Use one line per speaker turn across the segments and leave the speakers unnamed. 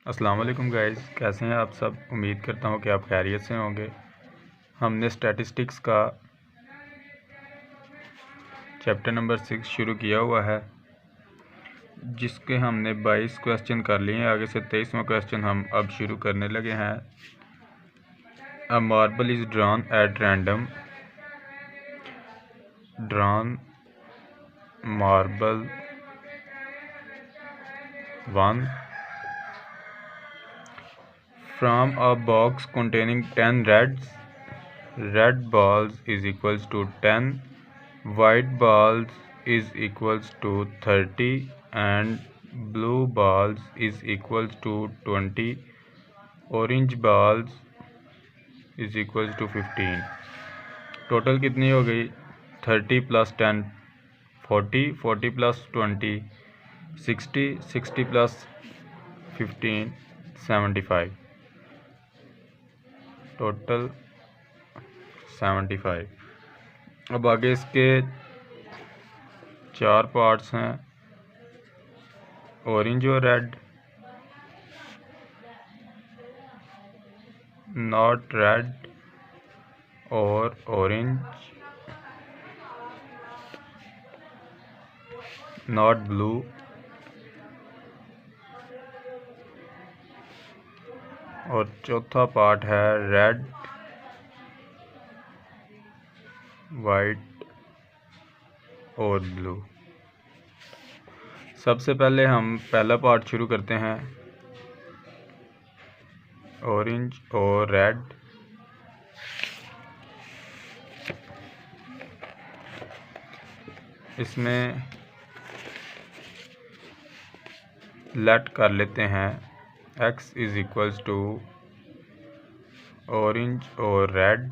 अस्सलाम वालेकुम गाइस, कैसे हैं आप सब। उम्मीद करता हूं कि आप खैरियत से होंगे। हमने स्टैटिस्टिक्स का चैप्टर नंबर 6 शुरू किया हुआ है, जिसके हमने 22 क्वेश्चन कर लिए हैं। आगे से 23वां क्वेश्चन हम अब शुरू करने लगे हैं। A marble is drawn at random. Drawn marble 1 from a box containing 10 red balls is equals to 10, white balls is equals to 30 and blue balls is equals to 20, orange balls is equals to 15। Total कितनी हो गई? 30 + 10 40, 40 + 20 60, 60 + 15 75। Total 75। अब आगे इसके 4 parts हैं, orange और red, not red और orange, not blue, और चौथा पार्ट है रेड, वाइट और ब्लू। सबसे पहले हम पहला पार्ट शुरू करते हैं, ऑरेंज और रेड। इसमें लेट कर लेते हैं x is equals to orange और red,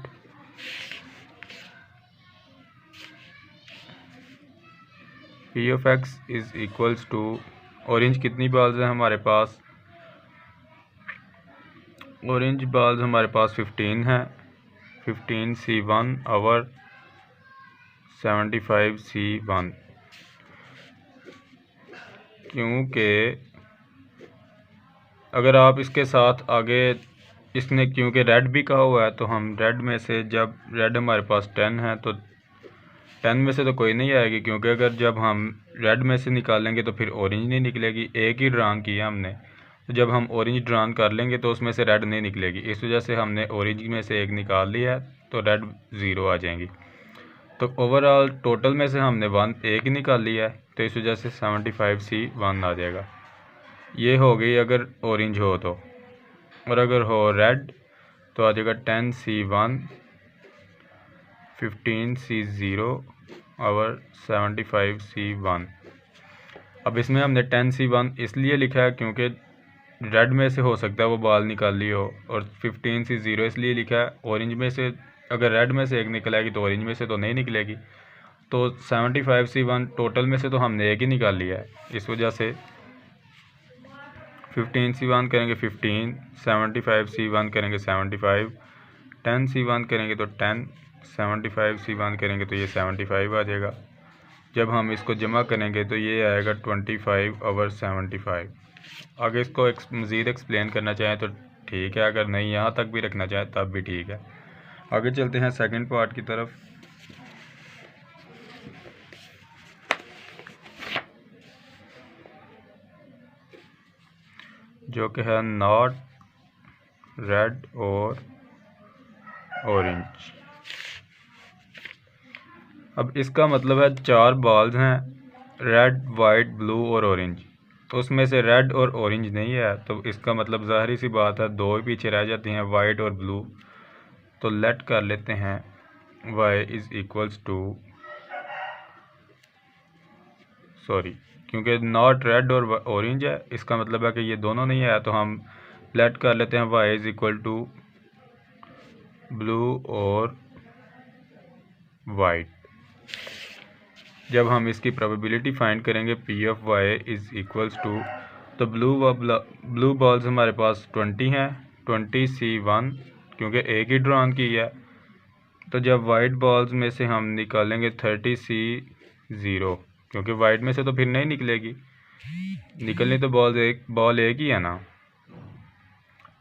P of x is equals to orange कितनी बॉल्स हैं हमारे पास? ऑरेंज बॉल्स हमारे पास 15 हैं। 15 C1 और 75 C1, क्योंकि अगर आप इसके साथ आगे इसने क्योंकि रेड भी कहा हुआ है, तो हम रेड में से, जब रेड हमारे पास 10 है तो 10 में से तो कोई नहीं आएगी, क्योंकि अगर जब हम रेड में से निकालेंगे तो फिर ऑरेंज नहीं निकलेगी। एक ही ड्रान किया हमने, तो जब हम ऑरेंज ड्रान कर लेंगे तो उसमें से रेड नहीं निकलेगी। इस वजह से हमने ऑरेंज में से एक निकाल लिया है, तो रेड 0 आ जाएंगी। तो ओवरऑल टोटल में से हमने 1 एक ही निकाल लिया है, तो इस वजह से 75 C1 आ जाएगा। ये हो गई अगर ऑरेंज हो तो, और अगर हो रेड तो आ जाएगा 10 C1, 15 C0 और 75 C1। अब इसमें हमने 10 C1 इसलिए लिखा है क्योंकि रेड में से हो सकता है वो बॉल निकाल ली हो, और 15 C0 इसलिए लिखा है, ऑरेंज में से अगर रेड में से एक निकलेगी तो ऑरेंज में से तो नहीं निकलेगी। तो 75 C1 टोटल में से तो हमने एक ही निकाल लिया है, इस वजह से 15 C1 करेंगे 15, 75 C1 करेंगे 75, 10 C1 करेंगे तो 10, 75 C1 करेंगे तो ये 75 आ जाएगा। जब हम इसको जमा करेंगे तो ये आएगा 25 और 75। आगे इसको मज़ीद एक्सप्लेन करना चाहें तो ठीक है, अगर नहीं यहाँ तक भी रखना चाहें तब भी ठीक है। आगे चलते हैं सेकंड पार्ट की तरफ। जो कि है नॉट रेड और ऑरेंज। अब इसका मतलब है 4 बॉल्स हैं, रेड, वाइट, ब्लू और ऑरेंज, तो उसमें से रेड और ऑरेंज नहीं है, तो इसका मतलब ज़ाहिर सी बात है 2 ही पीछे रह जाती हैं, वाइट और ब्लू। तो लेट कर लेते हैं y is equals to, sorry, क्योंकि नॉट रेड और ऑरेंज है, इसका मतलब है कि ये दोनों नहीं है, तो हम लेट कर लेते हैं y is equal to blue और वाइट। जब हम इसकी प्रोबेबिलिटी फाइंड करेंगे P of Y is equals to, तो ब्लू बॉल्स हमारे पास 20 हैं, 20 C1 क्योंकि एक ही ड्रॉन की है। तो जब वाइट बॉल्स में से हम निकालेंगे 30 C0, क्योंकि वाइट में से तो फिर नहीं निकलेगी, निकलनी तो बॉल एक ही है ना,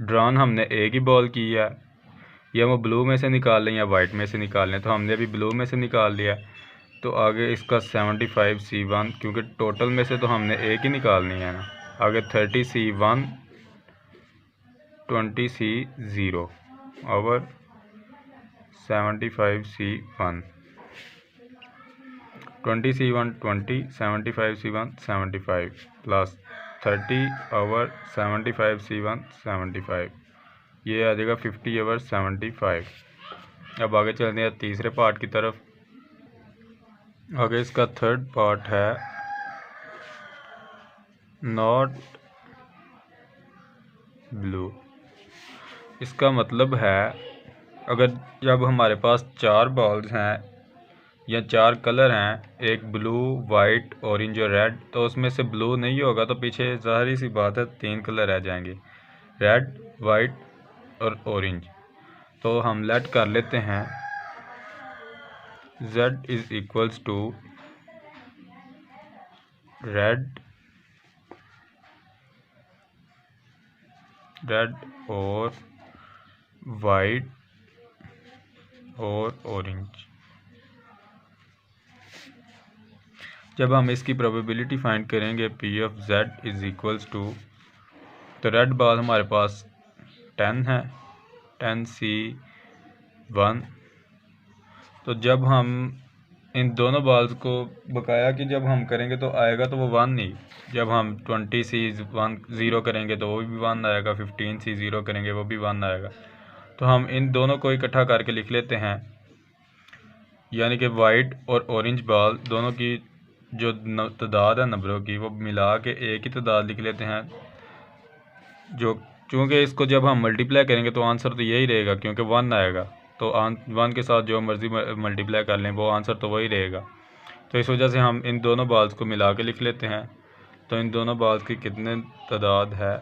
ड्रॉन हमने एक ही बॉल की है, या वो ब्लू में से निकाल लें या वाइट में से निकाल लें, तो हमने अभी ब्लू में से निकाल लिया। तो आगे इसका 75C1, क्योंकि टोटल में से तो हमने एक ही निकालनी है ना। आगे 30C1 20C0 over 75C1, 20C1 20, 75C1 75 plus 30 over 75C1 75, ये आ जाएगा 50 ओवर 75। अब आगे चलते हैं तीसरे पार्ट की तरफ। आगे इसका थर्ड पार्ट है नॉट ब्लू। इसका मतलब है अगर जब हमारे पास 4 बॉल्स हैं या 4 कलर हैं, एक ब्लू, वाइट, ऑरेंज और रेड, तो उसमें से ब्लू नहीं होगा तो पीछे ज़ाहिर सी बात है 3 कलर रह जाएंगे, रेड, वाइट और ऑरेंज। तो हम लेट कर लेते हैं Z is equals to red और वाइट और ऑरेंज। जब हम इसकी प्रोबेबिलिटी फाइंड करेंगे P of Z is equals to, तो रेड बॉल हमारे पास 10 है, 10C1। तो जब हम इन दोनों बॉल्स को बकाया कि जब हम करेंगे तो आएगा तो वो 1 नहीं, जब हम 20C1 करेंगे तो वो भी 1 आएगा, 15C0 करेंगे वो भी 1 आएगा। तो हम इन दोनों को इकट्ठा करके लिख लेते हैं, यानी कि वाइट और ऑरेंज बॉल दोनों की जो तादाद है नंबरों की, वो मिला के एक ही तादाद लिख लेते हैं। जो चूँकि इसको जब हम मल्टीप्लाई करेंगे तो आंसर तो यही रहेगा, क्योंकि 1 आएगा, तो 1 के साथ जो मर्ज़ी मल्टीप्लाई कर लें वो आंसर तो वही रहेगा। तो इस वजह से हम इन दोनों बॉल्स को मिला के लिख लेते हैं। तो इन दोनों बॉल्स की कितने तादाद है,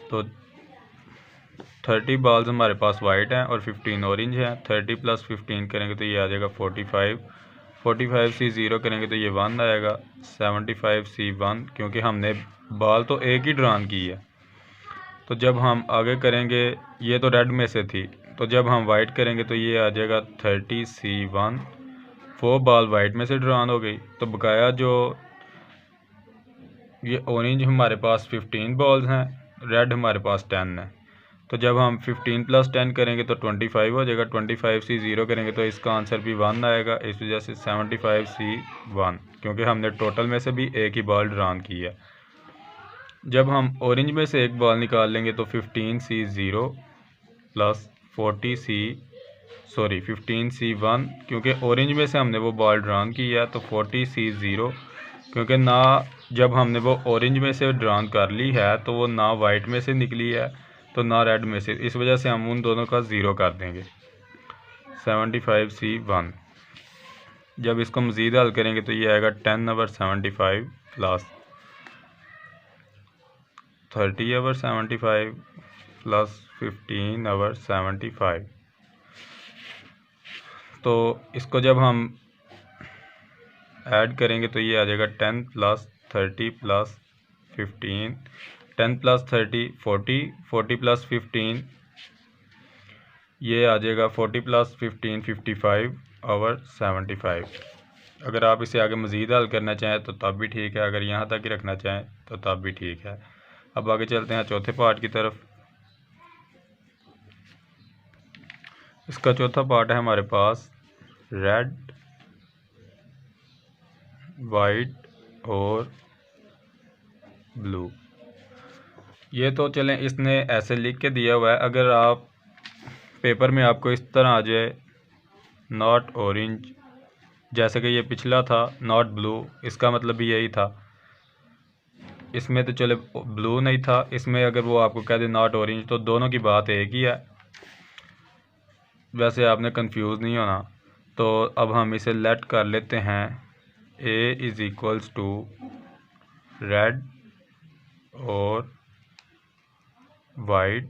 तो 30 बॉल्स हमारे पास वाइट हैं और 15 ऑरेंज हैं। 30 + 15 करेंगे तो ये आ जाएगा 45, 45C0 करेंगे तो ये 1 आएगा, 75C1, क्योंकि हमने बॉल तो एक ही ड्रॉन की है। तो जब हम आगे करेंगे, ये तो रेड में से थी, तो जब हम वाइट करेंगे तो ये आ जाएगा 30C1, 4 बॉल वाइट में से ड्रॉन हो गई। तो बकाया जो ये ऑरेंज हमारे पास 15 बॉल्स हैं, रेड हमारे पास 10 है। तो जब हम 15 + 10 करेंगे तो 25 हो जाएगा, 25C0 करेंगे तो इसका आंसर भी 1 आएगा। इस वजह से 75C1, क्योंकि हमने टोटल में से भी एक ही बॉल ड्रॉन की है। जब हम ऑरेंज में से एक बॉल निकाल लेंगे तो 15C0 + 15C1, क्योंकि ऑरेंज में से हमने वो बॉल ड्रॉन की है, तो 40C0, क्योंकि ना जब हमने वो ऑरेंज में से ड्रॉन कर ली है तो वो ना वाइट में से निकली है तो ना रेड में से, इस वजह से हम उन दोनों का 0 कर देंगे, 75C1। जब इसको मज़ीद हल करेंगे तो ये आएगा 10 over 75 plus 30 over 75 plus 15 over 75। तो इसको जब हम ऐड करेंगे तो ये आ जाएगा 10 + 30 + 15, 10 + 30 40, 40 + 15 ये आ जाएगा 40 + 15 55 ओवर 75। अगर आप इसे आगे मज़ीद हल करना चाहें तो तब भी ठीक है, अगर यहाँ तक ही रखना चाहें तो तब भी ठीक है। अब आगे चलते हैं चौथे पार्ट की तरफ। इसका चौथा पार्ट है हमारे पास रेड, वाइट और ब्लू। ये तो चलें इसने ऐसे लिख के दिया हुआ है, अगर आप पेपर में आपको इस तरह आ जाए नॉट ऑरेंज, जैसे कि ये पिछला था नॉट ब्लू, इसका मतलब भी यही था। इसमें तो चले ब्लू नहीं था, इसमें अगर वो आपको कह दे नॉट ऑरेंज, तो दोनों की बात एक ही है, वैसे आपने कंफ्यूज नहीं होना। तो अब हम इसे लेट कर लेते हैं A is equals to red और वाइट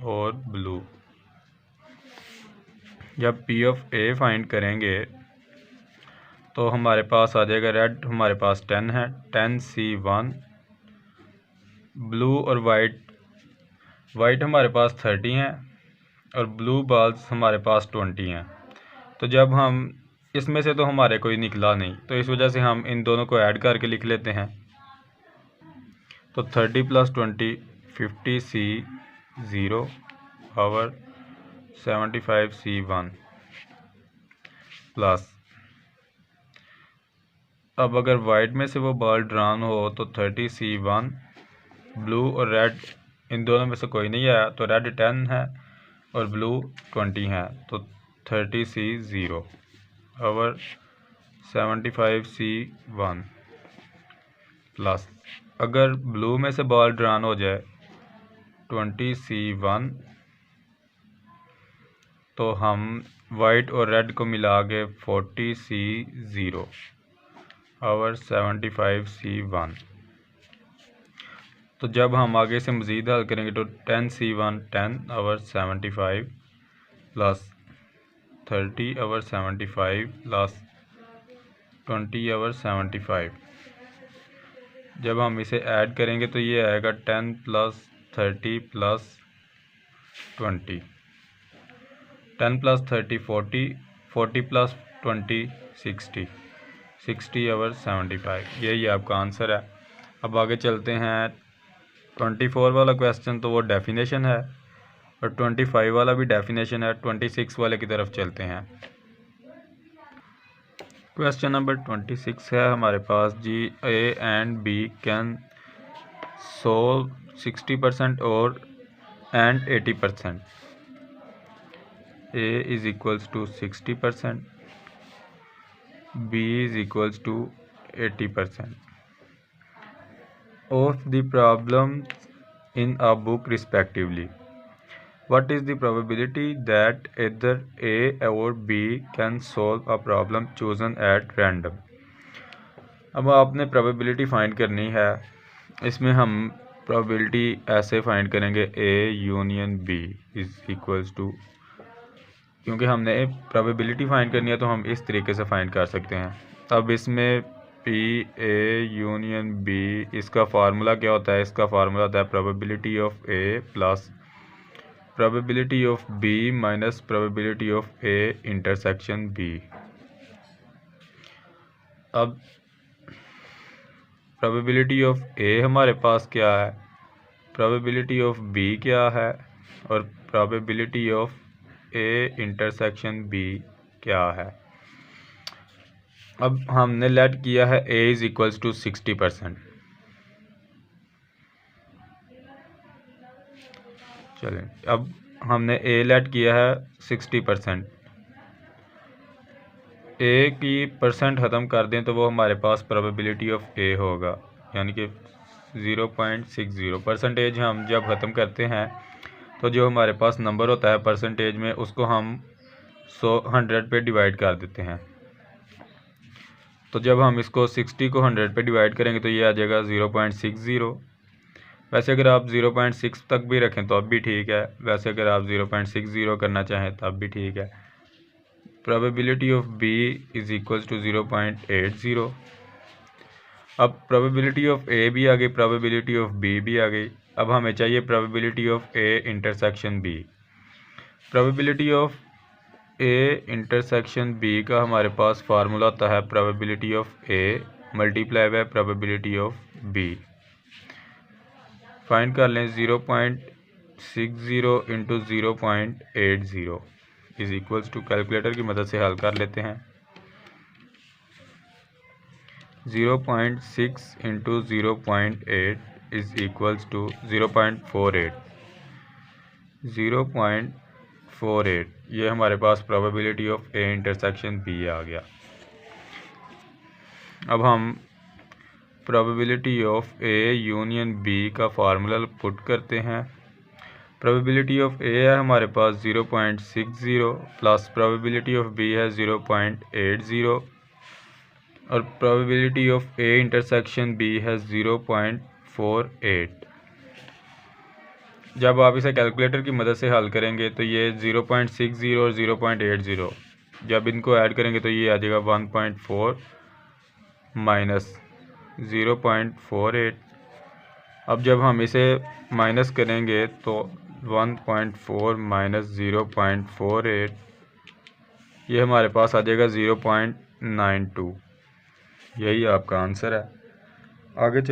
और ब्लू। जब P ऑफ A फाइंड करेंगे तो हमारे पास आ जाएगा रेड हमारे पास 10 है, 10C1 ब्लू और वाइट हमारे पास 30 हैं और ब्लू बॉल्स हमारे पास 20 हैं। तो जब हम इसमें से तो हमारे कोई निकला नहीं, तो इस वजह से हम इन दोनों को ऐड करके लिख लेते हैं। तो 30 + 20 50C0 और 75C1 प्लस, अब अगर वाइट में से वो बॉल ड्रॉन हो तो 30C1, ब्लू और रेड इन दोनों में से कोई नहीं आया तो रेड 10 है और ब्लू 20 है, तो 30C0 और 75C1 प्लस, अगर ब्लू में से बॉल ड्रॉन हो जाए 20C1 तो हम वाइट और रेड को मिला के 40C0 और 75C1। तो जब हम आगे से मज़ीद हल करेंगे तो 10C1 10 और 75 प्लस 30 और 75 प्लस 20 और 75। जब हम इसे ऐड करेंगे तो ये आएगा 10 + 30 + 20, 10 + 30 40, 40 + 20 60, 60 और 75। यही आपका आंसर है। अब आगे चलते हैं 24 वाला क्वेश्चन, तो वो डेफिनेशन है और 25 वाला भी डेफिनेशन है। 26 वाले की तरफ चलते हैं। क्वेश्चन नंबर 26 है हमारे पास जी, A and B can solve 60% और and 80%। A is equals to 60%, B is equals to 80% of the problems in a book respectively. What is the probability that either A or B can solve a problem chosen at random? अब आपने probability find करनी है। इसमें हम probability ऐसे find करेंगे, A union B is equals to, क्योंकि हमने probability फाइंड करनी है तो हम इस तरीके से फाइंड कर सकते हैं। अब इसमें P A यूनियन B, इसका फार्मूला क्या होता है? इसका फार्मूला होता है probability of A plus probability of B minus probability of A intersection B। अब probability of A हमारे पास क्या है, probability of B क्या है और probability of A intersection B क्या है। अब हमने लेट किया है A इज इक्वल्स टू 60%। चलें, अब हमने A लेट किया है 60%। A की परसेंट ख़त्म कर दें तो वो हमारे पास probability of A होगा, यानी कि 0.60 परसेंटेज। हम जब ख़त्म करते हैं तो जो हमारे पास नंबर होता है परसेंटेज में, उसको हम 100 पे डिवाइड कर देते हैं। तो जब हम इसको 60 को 100 पे डिवाइड करेंगे तो ये आ जाएगा 0.60। वैसे अगर आप 0.6 तक भी रखें तो अब भी ठीक है, वैसे अगर आप 0.60 करना चाहें तब भी ठीक है। probability of B is equals to 0.80। अब probability of A भी आ गई, probability of B भी आ गई। अब हमें चाहिए probability of A intersection B। probability of A intersection B का हमारे पास फार्मूला होता है probability of A multiply by probability of B। Find कर लें 0.60 into 0.80 is equals to, calculator की मदद से हल कर लेते हैं। 0.6 इंटू 0.8 इज इक्वल्स टू 0.48। 0.48 ये हमारे पास probability of A intersection B आ गया। अब हम probability of A union B का फार्मूला पुट करते हैं। probability of A है हमारे पास 0.60 प्लस probability of B है 0.80 और probability of A intersection B है 0.48। जब आप इसे कैलकुलेटर की मदद से हल करेंगे तो ये 0.60 और 0.80 जब इनको ऐड करेंगे तो ये आ जाएगा 1.4 माइनस 0.48 अब जब हम इसे माइनस करेंगे तो 1.4 माइनस 0.48 ये हमारे पास आ जाएगा 0.92। यही आपका आंसर है। आगे चल